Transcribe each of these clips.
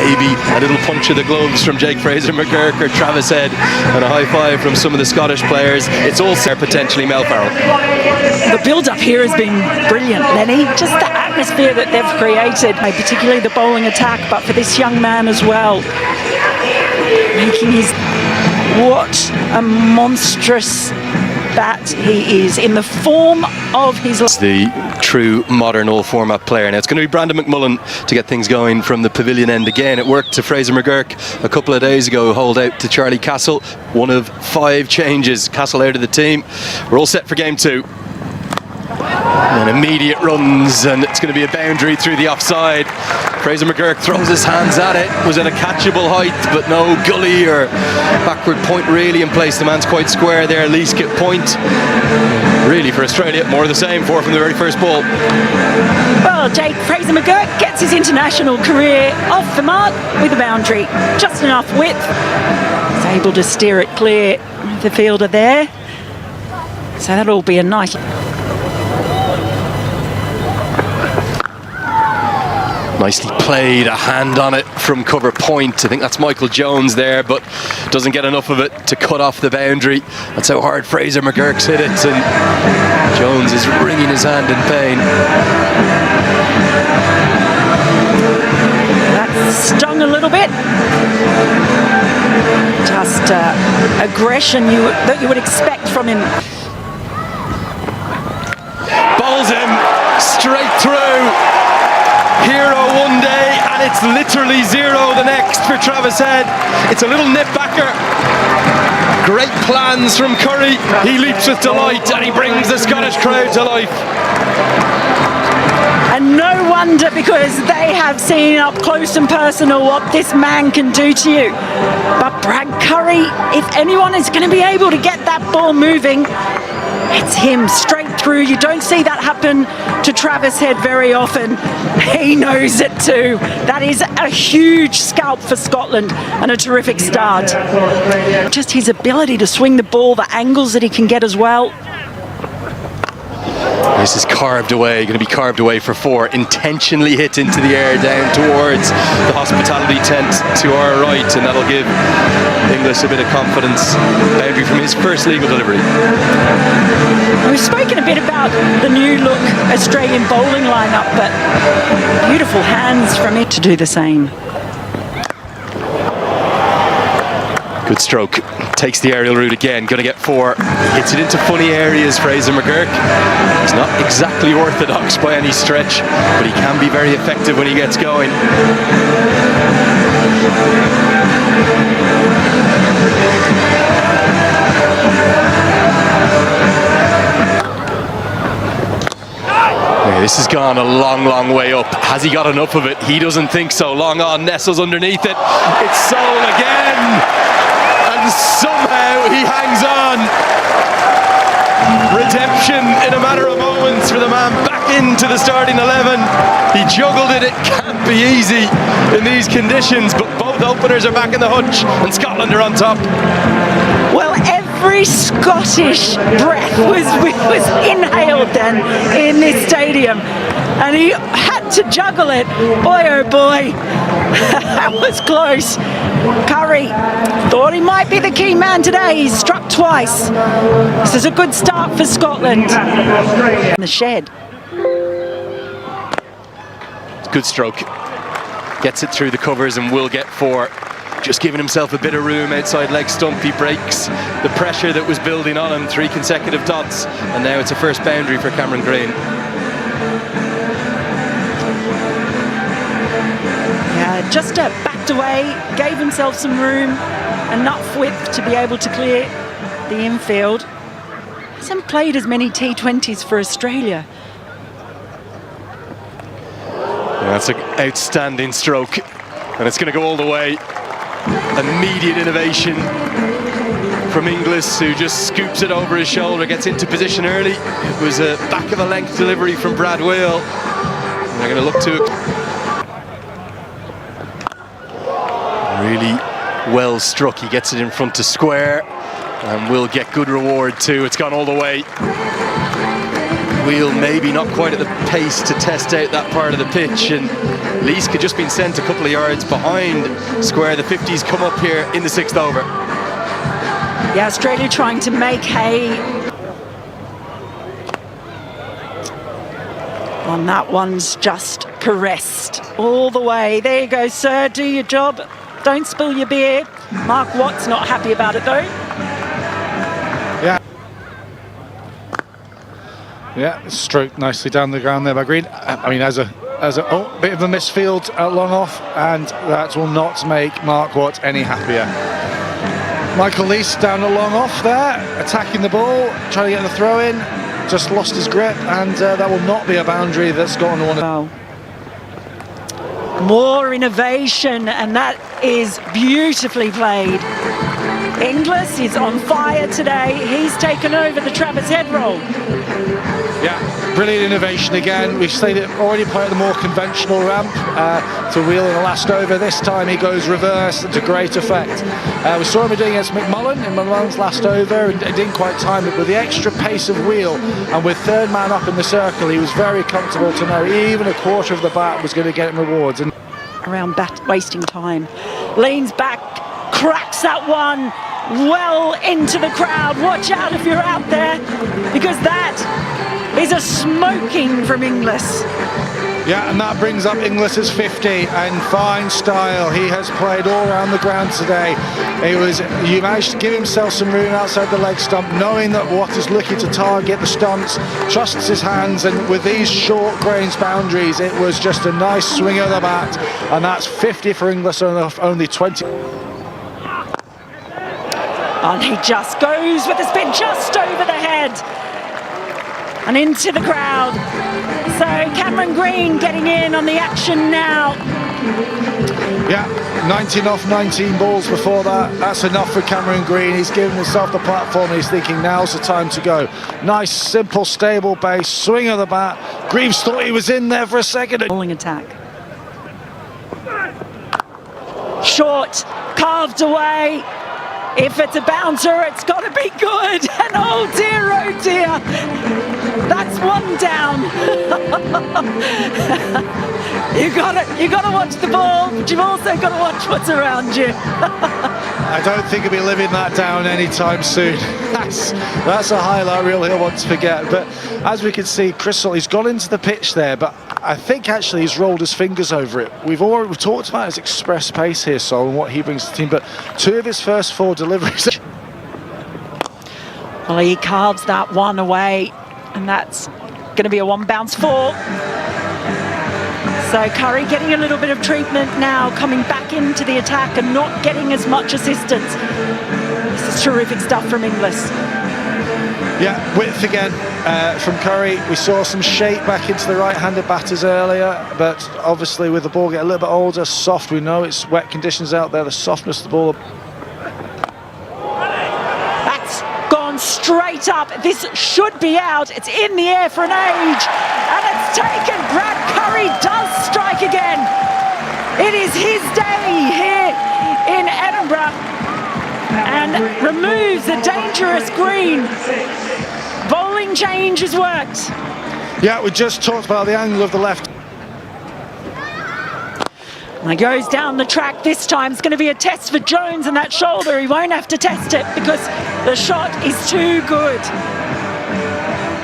maybe a little punch of the gloves from Jake Fraser-McGurk or Travis Head, and a high five from some of the Scottish players. It's also potentially Mel Farrell. The build-up here has been brilliant, Lenny. Just the atmosphere that they've created, particularly the bowling attack, but for this young man as well. Making his... What a monstrous bat he is in the form of his... The true modern all-format player. Now it's going to be Brandon McMullen to get things going from the pavilion end again. It worked to Fraser-McGurk a couple of days ago, hold out to Charlie Castle. One of 5 changes. Castle out of the team. We're all set for game 2. And immediate runs, and it's going to be a boundary through the offside. Fraser-McGurk throws his hands at it. Was at a catchable height, but no gully or backward point really in place. The man's quite square there. Least get point. Really for Australia, more of the same. 4 from the very first ball. Well, Jake Fraser-McGurk gets his international career off the mark with a boundary. Just enough width. He's able to steer it clear of the fielder there. So that'll be a nice... Nicely played, a hand on it from cover point. I think that's Michael Jones there, but doesn't get enough of it to cut off the boundary. That's how hard Fraser-McGurk's hit it, and Jones is wringing his hand in pain. That stung a little bit. Just aggression that you would expect from him. Bowls him straight through. Hero one day, and it's literally 0 the next for Travis Head. It's a little nip backer. Great plans from Curry. He leaps with delight, and he brings the Scottish crowd to life. And no wonder, because they have seen up close and personal what this man can do to you. But Brad Curry, if anyone is going to be able to get that ball moving, it's him, straight through. You don't see that happen to Travis Head very often. He knows it too. That is a huge scalp for Scotland and a terrific start. Just his ability to swing the ball, the angles that he can get as well. This is carved away, going to be carved away for 4. Intentionally hit into the air down towards the hospitality tent to our right, and that'll give Inglis a bit of confidence. Boundary from his first legal delivery. We've spoken a bit about the new look Australian bowling lineup, but beautiful hands from it to do the same. Good stroke. Takes the aerial route again. Going to get 4. Hits it into funny areas, Fraser-McGurk. He's not exactly orthodox by any stretch, but he can be very effective when he gets going. This has gone a long, long way up. Has he got enough of it? He doesn't think so. Long on, nestles underneath it. It's Soul again. And somehow he hangs on. Redemption in a matter of moments for the man back into the starting 11. He juggled it. It can't be easy in these conditions, but both openers are back in the hutch and Scotland are on top. Well, every Scottish breath was inhaled then in this stadium, and he had to juggle it. Boy, oh boy, that was close. Curry thought he might be the key man today. He's struck twice. This is a good start for Scotland. The shed. Good stroke. Gets it through the covers and will get 4. Just giving himself a bit of room outside leg stump. He breaks the pressure that was building on him. 3 consecutive dots, and now it's a first boundary for Cameron Green. Yeah, just backed away, gave himself some room, enough width to be able to clear the infield. Hasn't played as many T20s for Australia. Yeah, that's an outstanding stroke, and it's going to go all the way. Immediate innovation from Inglis, who just scoops it over his shoulder, gets into position early. It was a back of a length delivery from Brad Whale. And they're going to look to it. Really well struck. He gets it in front to square and will get good reward too. It's gone all the way. Wheel maybe not quite at the pace to test out that part of the pitch, and Leask had just been sent a couple of yards behind square. The 50s come up here in the 6th over. Yeah, Australia trying to make hay. And that one's just caressed all the way. There you go, sir, do your job. Don't spill your beer. Mark Watt's not happy about it, though. Yeah, stroked nicely down the ground there by Green. I mean, as a bit of a misfield long off, and that will not make Mark Watt any happier. Michael Leask down the long off there, attacking the ball, trying to get the throw in, just lost his grip, and that will not be a boundary that Scot will want to. Wow. More innovation, and that is beautifully played. Inglis is on fire today. He's taken over the Travis head roll. Yeah, brilliant innovation again. We've seen it already play at the more conventional ramp to Wheel in the last over. This time he goes reverse to great effect. We saw him doing against McMullen in McMullen's last over, and it didn't quite time it. With the extra pace of Wheel and with third man up in the circle, he was very comfortable to know even a quarter of the bat was going to get him rewards. And around wasting time. Leans back, cracks that one well into the crowd. Watch out if you're out there, because that is a smoking from Inglis. Yeah, and that brings up Inglis's 50, and fine style. He has played all around the ground today. He managed to give himself some room outside the leg stump, knowing that Watt is looking to target the stumps, trusts his hands, and with these short range boundaries, it was just a nice swing of the bat, and that's 50 for Inglis, only 20. And he just goes with the spin just over the head and into the crowd. So Cameron Green getting in on the action now. Yeah, 19 off 19 balls before that. That's enough for Cameron Green. He's given himself the platform. He's thinking now's the time to go. Nice, simple, stable base, swing of the bat. Greaves thought he was in there for a second. Bowling attack. Short, carved away. If it's a bouncer, it's got to be good. And oh dear, that's one down. you gotta watch the ball, but you've also got to watch what's around you. I don't think he'll be living that down anytime soon. That's a highlight reel he'll want to forget. But as we can see, Crystal, he's gone into the pitch there, but I think actually he's rolled his fingers over it. We've talked about his express pace here, Sol, and what he brings to the team, but 2 of his first 4 deliveries. Well, he carves that one away, and that's going to be a 1 bounce 4. So Curry getting a little bit of treatment now, coming back into the attack and not getting as much assistance. This is terrific stuff from Inglis. Yeah, width again from Curry. We saw some shape back into the right-handed batters earlier, but obviously with the ball getting a little bit older, soft, we know it's wet conditions out there, the softness of the ball. That's gone straight up. This should be out. It's in the air for an age, and it's taken. Brad Curry does strike again. It is his day here in Edinburgh, and removes a dangerous Green. Bowling change has worked. Yeah, we just talked about the angle of the left. And he goes down the track. This time it's going to be a test for Jones and that shoulder. He won't have to test it because the shot is too good.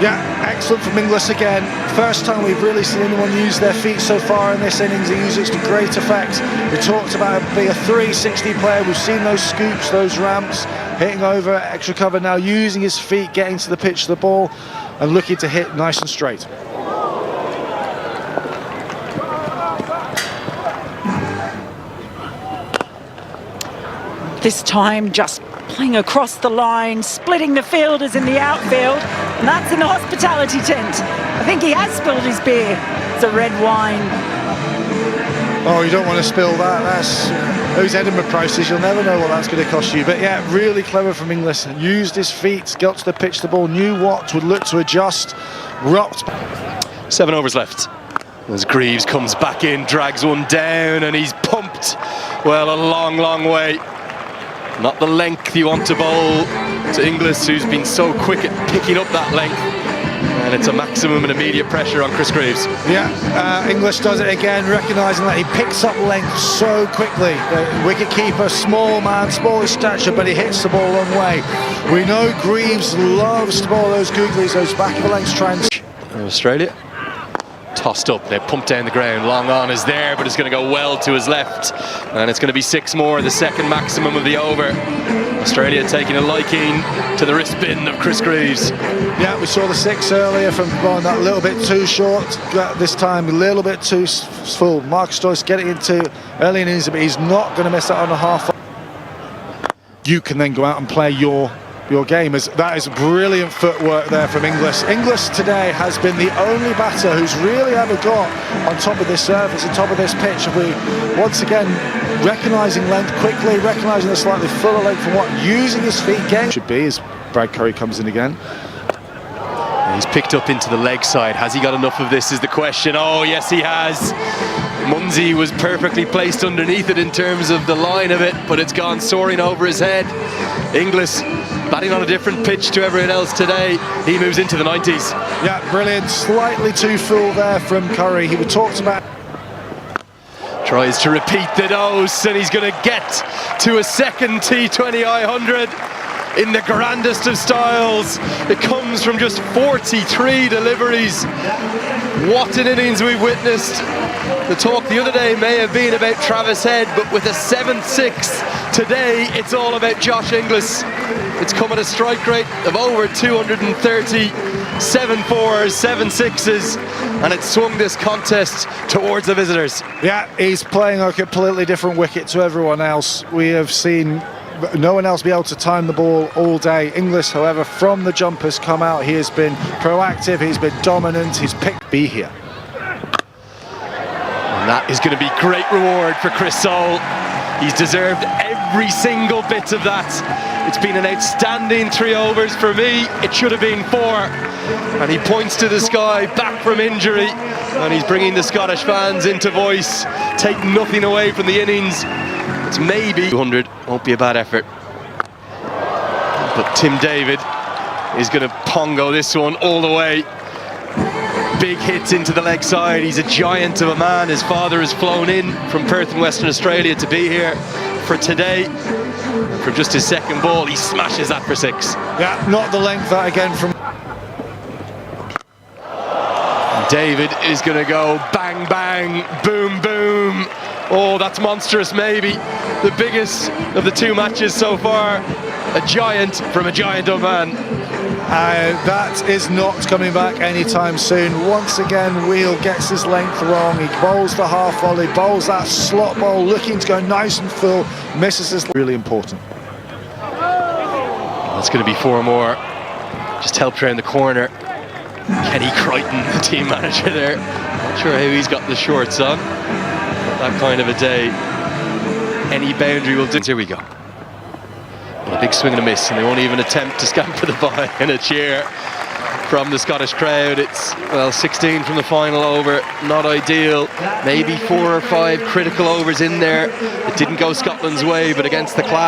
Yeah, excellent from Inglis again. First time we've really seen anyone use their feet so far in this innings. He uses it to great effect. We talked about him being a 360 player. We've seen those scoops, those ramps, hitting over extra cover, now using his feet, getting to the pitch of the ball and looking to hit nice and straight. This time just playing across the line, splitting the fielders in the outfield, and that's in the hospitality tent. I think he has spilled his beer. It's a red wine. Oh, you don't want to spill that. That's those Edinburgh prices. You'll never know what that's going to cost you. But yeah, really clever from Inglis. Used his feet, got to the pitch, the ball, knew what would look to adjust, rocked. 7 overs left. As Greaves comes back in, drags one down, and he's pumped. Well, a long, long way. Not the length you want to bowl to Inglis, who's been so quick at picking up that length. And it's a maximum and immediate pressure on Chris Greaves. Yeah, English does it again, recognising that he picks up length so quickly. Wicketkeeper, small man, small in stature, but he hits the ball a long way. We know Greaves loves to bowl those googlies, those back of the length trends. Australia. Tossed up, they pumped down the ground, long on is there, but it's going to go well to his left, and it's going to be 6 more, the second maximum of the over. Australia taking a liking to the wrist bin of Chris Greaves. Yeah, we saw the 6 earlier from going that little bit too short, this time a little bit too full. Marcus Joyce getting into early innings, but he's not going to miss that on a half. You can then go out and play your game. That is brilliant footwork there from Inglis. Inglis today has been the only batter who's really ever got on top of this surface, on top of this pitch. And we, once again, recognising length quickly, recognising the slightly fuller length from what using his feet game should be as Brad Curry comes in again. He's picked up into the leg side. Has he got enough of this is the question. Oh, yes, he has. Munsey was perfectly placed underneath it in terms of the line of it, but it's gone soaring over his head. Inglis batting on a different pitch to everyone else today. He moves into the 90s. Yeah, brilliant. Slightly too full there from Curry. He was talked about. Tries to repeat the dose, and he's going to get to a second T20 I100 in the grandest of styles. It comes from just 43 deliveries. What an innings we've witnessed. The talk the other day may have been about Travis Head, but with a 7-6 today, it's all about Josh Inglis. It's come at a strike rate of over 230, 7 4s, 7 6s, and it swung this contest towards the visitors. Yeah, he's playing a completely different wicket to everyone else. We have seen no one else be able to time the ball all day. Inglis, however, from the jump has come out. He has been proactive, he's been dominant, he's picked B here. And that is going to be great reward for Chris Soule. He's deserved every single bit of that. It's been an outstanding 3 overs for me. It should have been 4. And he points to the sky, back from injury, and he's bringing the Scottish fans into voice. Take nothing away from the innings. It's maybe 200, won't be a bad effort. But Tim David is going to pongo this one all the way. Big hits into the leg side. He's a giant of a man. His father has flown in from Perth in Western Australia to be here for today. From just his second ball, he smashes that for 6. Yeah, not the length that again from David is going to go bang, bang, boom, boom. Oh, that's monstrous, maybe the biggest of the 2 matches so far. A giant from a giant of man. That is not coming back anytime soon. Once again, Wheel gets his length wrong. He bowls the half volley, bowls that slot bowl, looking to go nice and full, misses his. Really important. That's going to be 4 more. Just helped around the corner. Kenny Crichton, the team manager there. Not sure how he's got the shorts on. That kind of a day. Any boundary will do. Here we go. Well, a big swing and a miss, and they won't even attempt to scamper the ball in a cheer from the Scottish crowd. It's, well, 16 from the final over, not ideal. Maybe 4 or 5 critical overs in there. It didn't go Scotland's way, but against the class.